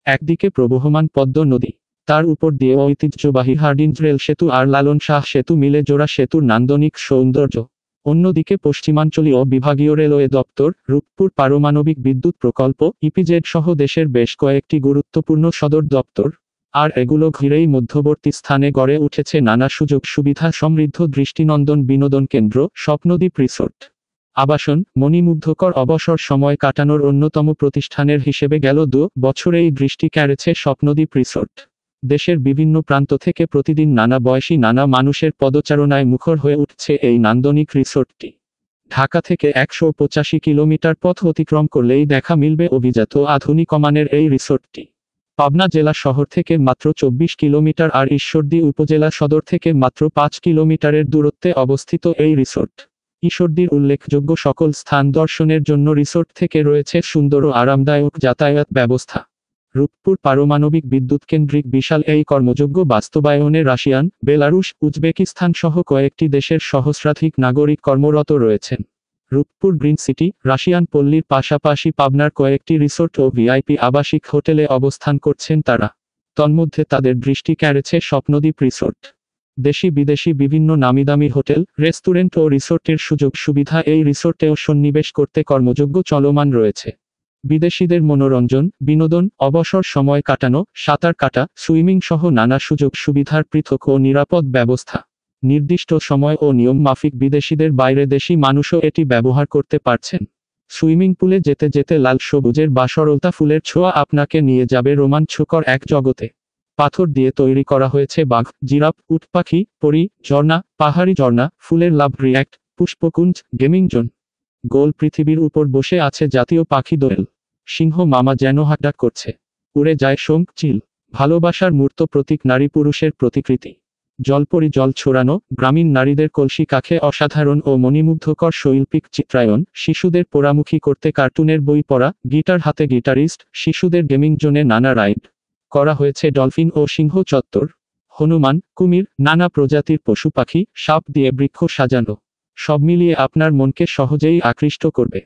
একদিকে প্রবহমান পদ্ম নদী, তার উপর দিয়ে ঐতিহ্যবাহী হার্ডিঞ্জ রেল সেতু আর লালন শাহ সেতু মিলে জোড়া সেতুর নান্দনিক সৌন্দর্য। অন্যদিকে পশ্চিমাঞ্চলীয় বিভাগীয় রেলওয়ে দপ্তর, রূপপুর পারমাণবিক বিদ্যুৎ প্রকল্প, ইপিজেড সহ দেশের বেশ কয়েকটি গুরুত্বপূর্ণ সদর দপ্তর। আর এগুলো ঘিরেই মধ্যবর্তী স্থানে গড়ে উঠেছে নানা সুযোগ সুবিধা সমৃদ্ধ দৃষ্টিনন্দন বিনোদন কেন্দ্র, স্বপ্নদ্বীপ রিসোর্ট। আবাসন, মণিমুগ্ধকর অবসর সময় কাটানোর অন্যতম প্রতিষ্ঠানের হিসেবে গেল 2 বছরেই দৃষ্টি কেড়েছে স্বপ্নদ্বীপ রিসোর্ট। দেশের বিভিন্ন প্রান্ত থেকে প্রতিদিন নানা বয়সী নানা মানুষের পদচারণায় মুখর হয়ে উঠছে এই নান্দনিক রিসোর্টটি। ঢাকা থেকে 185 কিলোমিটার পথ অতিক্রম করলেই দেখা মিলবে অভিজাত আধুনিক মানের এই রিসোর্টটি। পাবনা জেলা শহর থেকে মাত্র 24 কিলোমিটার আর ঈশ্বরদী উপজেলা সদর থেকে মাত্র 5 কিলোমিটারের দূরত্বে অবস্থিত এই রিসোর্ট। ঈশ্বরদীর উল্লেখযোগ্য সকল স্থান দর্শনের জন্য রিসোর্ট থেকে রয়েছে সুন্দর ও আরামদায়ক যাতায়াত ব্যবস্থা। রূপপুর পারমাণবিক বিদ্যুৎ কেন্দ্রিক বিশাল এই কর্মযজ্ঞ বাস্তবায়নে রাশিয়ান, বেলারুশ, উজবেকিস্তান সহ কয়েকটি দেশের সহস্রাধিক নাগরিক কর্মরত রয়েছেন। রূপপুর গ্রিন সিটি, রাশিয়ান পল্লীর পাশাপাশি পাবনার কয়েকটি রিসোর্ট ও ভিআইপি আবাসিক হোটেলে অবস্থান করছেন তারা। তন্মধ্যে তাদের দৃষ্টি কেড়েছে স্বপ্নদ্বীপ রিসোর্ট। দেশি বিদেশি বিভিন্ন নামিদামি হোটেল, রেস্টুরেন্ট ও রিসোর্টের সুযোগ সুবিধা এই রিসোর্টেও সন্নিবেশ করতে কর্মযজ্ঞ চলমান রয়েছে। বিদেশিদের মনোরঞ্জন, বিনোদন, অবসর সময় কাটানো, সাঁতার কাটা, সুইমিং সহ নানা সুযোগ সুবিধার পৃথক ও নিরাপদ ব্যবস্থা। নির্দিষ্ট সময় ও নিয়ম মাফিক বিদেশিদের বাইরে দেশি মানুষও এটি ব্যবহার করতে পারছেন। সুইমিং পুলে যেতে যেতে লাল সবুজের বা সরলতা ফুলের ছোঁয়া আপনাকে নিয়ে যাবে রোমাঞ্চকর এক জগতে। পাথর দিয়ে তৈরি করা হয়েছে বাঘ, জিরাফ, উট পাখি, পরী, ঝর্ণা, পাহাড়ি ঝর্ণা, ফুলের লাভ রিয়্যাক্ট, পুষ্পকুঞ্জ, গেমিং জোন। গোল পৃথিবীর উপর বসে আছে জাতীয় পাখি দোয়েল। সিংহ মামা যেন হাঁটাক করছে। উড়ে যায় শঙ্খ চিল। ভালোবাসার মূর্ত প্রতীক নারী পুরুষের প্রতিকৃতি। জলপরি জল ছড়ানো, গ্রামীণ নারীদের কলসি কাখে অসাধারণ ও মণিমুগ্ধকর শৈল্পিক চিত্রায়ন, শিশুদের পোড়ামুখী করতে কার্টুনের বই পড়া, গিটার হাতে গিটারিস্ট, শিশুদের গেমিং জোনে নানা রাইড করা হয়েছে ডলফিন ও সিংহ চত্বর। হনুমান, কুমির, নানা প্রজাতির পশু পাখি, সাপ দিয়ে বৃক্ষ সাজানো। সব মিলিয়ে আপনার মনকে সহজেই আকৃষ্ট করবে।